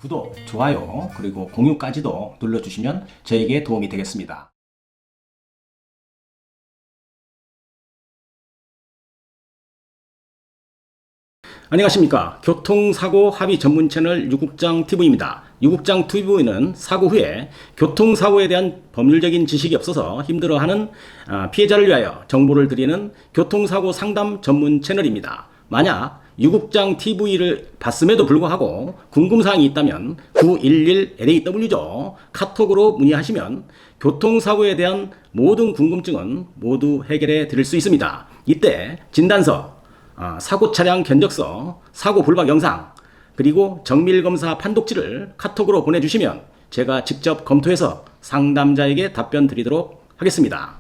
구독, 좋아요, 그리고 공유까지도 눌러주시면 저에게 도움이 되겠습니다. 안녕하십니까. 교통사고 합의 전문 채널 유국장 TV입니다. 유국장 TV는 사고 후에 교통사고에 대한 법률적인 지식이 없어서 힘들어하는 피해자를 위하여 정보를 드리는 교통사고 상담 전문 채널입니다. 만약 유국장 TV를 봤음에도 불구하고 궁금사항이 있다면 911LAW죠. 카톡으로 문의하시면 교통사고에 대한 모든 궁금증은 모두 해결해 드릴 수 있습니다. 이때 진단서, 사고 차량 견적서, 사고 불박 영상, 그리고 정밀검사 판독지를 카톡으로 보내주시면 제가 직접 검토해서 상담자에게 답변 드리도록 하겠습니다.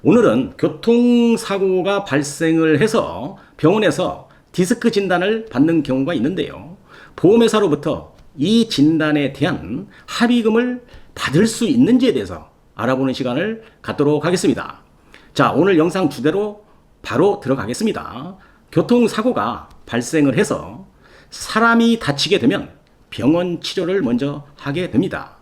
오늘은 교통사고가 발생을 해서 병원에서 디스크 진단을 받는 경우가 있는데요. 보험회사로부터 이 진단에 대한 합의금을 받을 수 있는지에 대해서 알아보는 시간을 갖도록 하겠습니다. 자, 오늘 영상 주제로 바로 들어가겠습니다. 교통사고가 발생을 해서 사람이 다치게 되면 병원 치료를 먼저 하게 됩니다.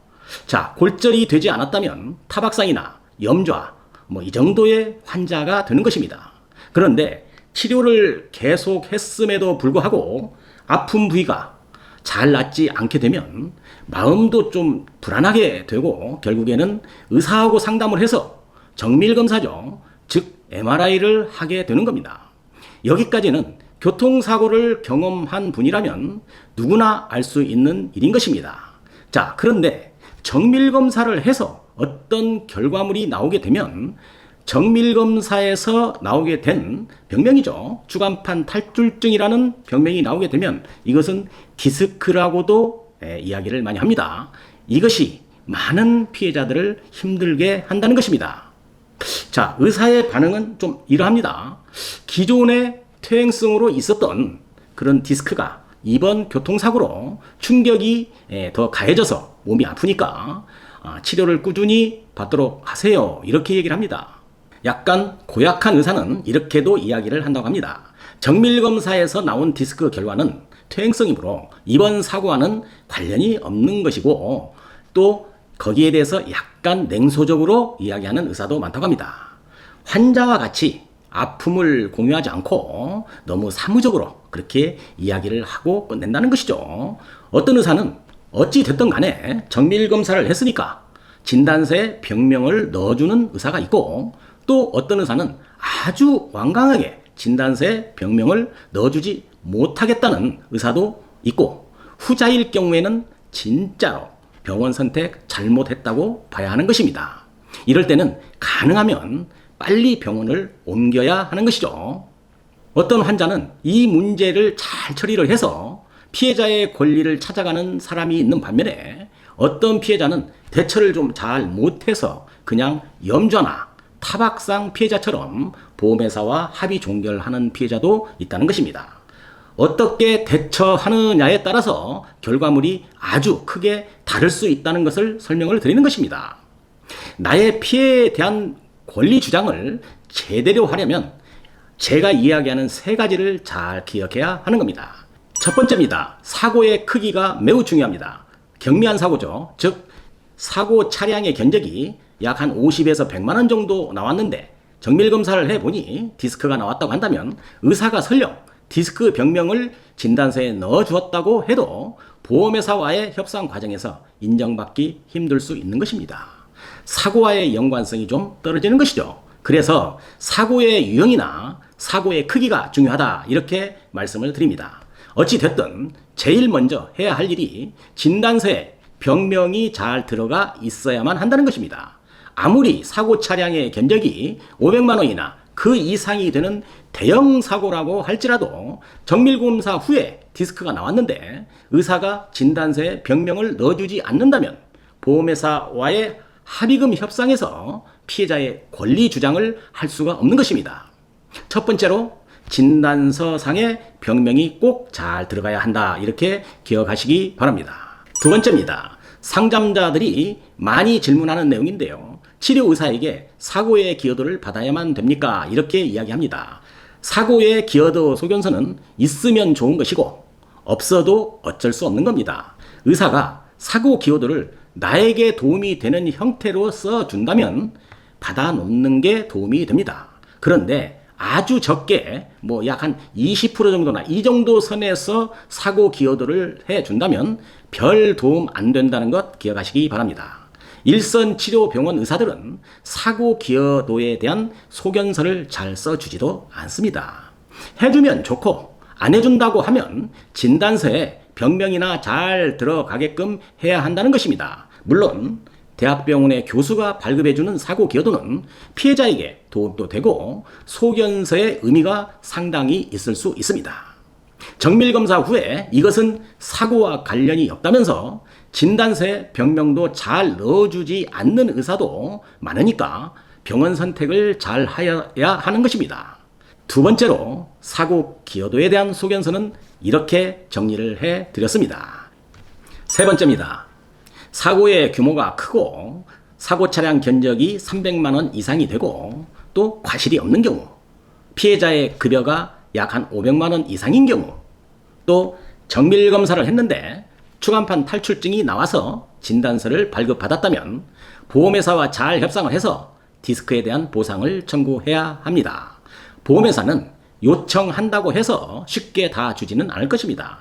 자, 골절이 되지 않았다면 타박상이나 염좌, 이 정도의 환자가 되는 것입니다. 그런데 치료를 계속 했음에도 불구하고 아픈 부위가 잘 낫지 않게 되면 마음도 좀 불안하게 되고 결국에는 의사하고 상담을 해서 정밀검사죠. 즉 MRI를 하게 되는 겁니다. 여기까지는 교통사고를 경험한 분이라면 누구나 알 수 있는 일인 것입니다. 자, 그런데 정밀검사를 해서 어떤 결과물이 나오게 되면 정밀검사에서 나오게 된 병명이죠. 주간판 탈출증이라는 병명이 나오게 되면 이것은 디스크라고도 이야기를 많이 합니다. 이것이 많은 피해자들을 힘들게 한다는 것입니다. 자, 의사의 반응은 좀 이러합니다. 기존의 퇴행성으로 있었던 그런 디스크가 이번 교통사고로 충격이 더 가해져서 몸이 아프니까 치료를 꾸준히 받도록 하세요. 이렇게 얘기를 합니다. 약간 고약한 의사는 이렇게도 이야기를 한다고 합니다. 정밀검사에서 나온 디스크 결과는 퇴행성이므로 이번 사고와는 관련이 없는 것이고 또 거기에 대해서 약간 냉소적으로 이야기하는 의사도 많다고 합니다. 환자와 같이 아픔을 공유하지 않고 너무 사무적으로 그렇게 이야기를 하고 끝낸다는 것이죠. 어떤 의사는 어찌 됐든 간에 정밀검사를 했으니까 진단서에 병명을 넣어주는 의사가 있고 또 어떤 의사는 아주 완강하게 진단서에 병명을 넣어주지 못하겠다는 의사도 있고 후자일 경우에는 진짜로 병원 선택 잘못했다고 봐야 하는 것입니다. 이럴 때는 가능하면 빨리 병원을 옮겨야 하는 것이죠. 어떤 환자는 이 문제를 잘 처리를 해서 피해자의 권리를 찾아가는 사람이 있는 반면에 어떤 피해자는 대처를 좀 잘 못해서 그냥 염좌나 타박상 피해자처럼 보험회사와 합의 종결하는 피해자도 있다는 것입니다. 어떻게 대처하느냐에 따라서 결과물이 아주 크게 다를 수 있다는 것을 설명을 드리는 것입니다. 나의 피해에 대한 권리 주장을 제대로 하려면 제가 이야기하는 세 가지를 잘 기억해야 하는 겁니다. 첫 번째입니다. 사고의 크기가 매우 중요합니다. 경미한 사고죠. 즉 사고 차량의 견적이 약 한 50에서 100만 원 정도 나왔는데 정밀검사를 해보니 디스크가 나왔다고 한다면 의사가 설령 디스크 병명을 진단서에 넣어주었다고 해도 보험회사와의 협상 과정에서 인정받기 힘들 수 있는 것입니다. 사고와의 연관성이 좀 떨어지는 것이죠. 그래서 사고의 유형이나 사고의 크기가 중요하다 이렇게 말씀을 드립니다. 어찌됐든 제일 먼저 해야 할 일이 진단서에 병명이 잘 들어가 있어야만 한다는 것입니다. 아무리 사고 차량의 견적이 500만 원이나 그 이상이 되는 대형 사고라고 할지라도 정밀검사 후에 디스크가 나왔는데 의사가 진단서에 병명을 넣어주지 않는다면 보험회사와의 합의금 협상에서 피해자의 권리 주장을 할 수가 없는 것입니다. 첫 번째로 진단서상의 병명이 꼭 잘 들어가야 한다 이렇게 기억하시기 바랍니다. 두 번째입니다. 상담자들이 많이 질문하는 내용인데요. 치료의사에게 사고의 기여도를 받아야만 됩니까? 이렇게 이야기합니다. 사고의 기여도 소견서는 있으면 좋은 것이고 없어도 어쩔 수 없는 겁니다. 의사가 사고 기여도를 나에게 도움이 되는 형태로 써준다면 받아놓는 게 도움이 됩니다. 그런데 아주 적게 뭐 약 한 20% 정도나 이 정도 선에서 사고 기여도를 해준다면 별 도움 안 된다는 것 기억하시기 바랍니다. 일선치료병원 의사들은 사고 기여도에 대한 소견서를 잘 써주지도 않습니다. 해주면 좋고 안 해준다고 하면 진단서에 병명이나 잘 들어가게끔 해야 한다는 것입니다. 물론 대학병원의 교수가 발급해주는 사고 기여도는 피해자에게 도움도 되고 소견서의 의미가 상당히 있을 수 있습니다. 정밀검사 후에 이것은 사고와 관련이 없다면서 진단서에 병명도 잘 넣어주지 않는 의사도 많으니까 병원 선택을 잘 하여야 하는 것입니다. 두 번째로 사고 기여도에 대한 소견서는 이렇게 정리를 해드렸습니다. 세 번째입니다. 사고의 규모가 크고 사고 차량 견적이 300만 원 이상이 되고 또 과실이 없는 경우, 피해자의 급여가 약 한 500만 원 이상인 경우, 또 정밀검사를 했는데 추간판 탈출증이 나와서 진단서를 발급받았다면 보험회사와 잘 협상을 해서 디스크에 대한 보상을 청구해야 합니다. 보험회사는 요청한다고 해서 쉽게 다 주지는 않을 것입니다.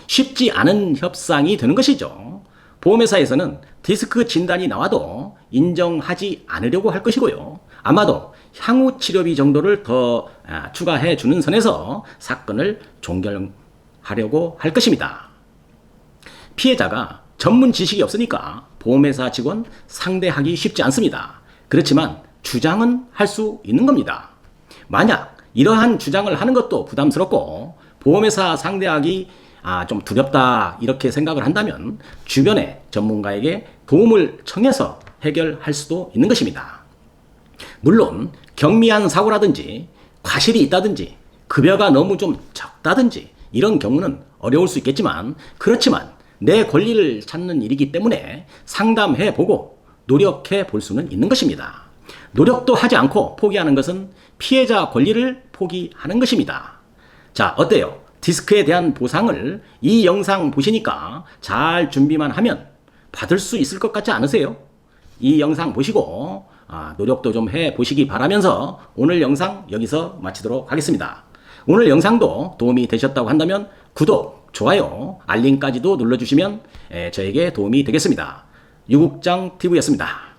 쉽지 않은 협상이 되는 것이죠. 보험회사에서는 디스크 진단이 나와도 인정하지 않으려고 할 것이고요. 아마도 향후 치료비 정도를 더 추가해 주는 선에서 사건을 종결하려고 할 것입니다. 피해자가 전문 지식이 없으니까 보험회사 직원 상대하기 쉽지 않습니다. 그렇지만 주장은 할 수 있는 겁니다. 만약 이러한 주장을 하는 것도 부담스럽고 보험회사 상대하기 좀 두렵다 이렇게 생각을 한다면 주변의 전문가에게 도움을 청해서 해결할 수도 있는 것입니다. 물론 경미한 사고라든지 과실이 있다든지 급여가 너무 좀 적다든지 이런 경우는 어려울 수 있겠지만 그렇지만 내 권리를 찾는 일이기 때문에 상담해보고 노력해 볼 수는 있는 것입니다. 노력도 하지 않고 포기하는 것은 피해자 권리를 포기하는 것입니다. 자, 어때요? 디스크에 대한 보상을 이 영상 보시니까 잘 준비만 하면 받을 수 있을 것 같지 않으세요? 이 영상 보시고 노력도 좀 해보시기 바라면서 오늘 영상 여기서 마치도록 하겠습니다. 오늘 영상도 도움이 되셨다고 한다면 구독, 좋아요, 알림까지도 눌러주시면 저에게 도움이 되겠습니다. 유국장TV였습니다.